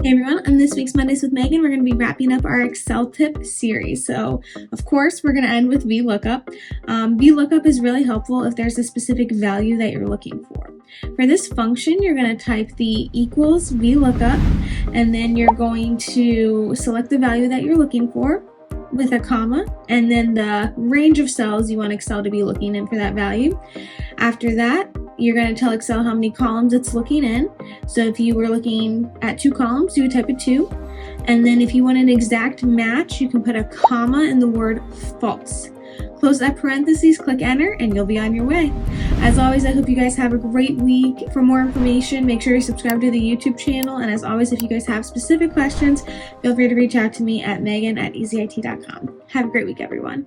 Hey everyone, on this week's Mondays with Megan, we're going to be wrapping up our Excel tip series. So, of course, we're going to end with VLOOKUP. VLOOKUP is really helpful if there's a specific value that you're looking for. For this function, you're going to type the equals VLOOKUP, and then you're going to select the value that you're looking for with a comma, and then the range of cells you want Excel to be looking in for that value. After that, you're going to tell Excel how many columns it's looking in. So if you were looking at 2 columns, you would type a 2. And then if you want an exact match, you can put a comma in the word false. Close that parentheses, click enter, and you'll be on your way. As always, I hope you guys have a great week. For more information, make sure you subscribe to the YouTube channel. And as always, if you guys have specific questions, feel free to reach out to me at megan@easyit.com. Have a great week, everyone.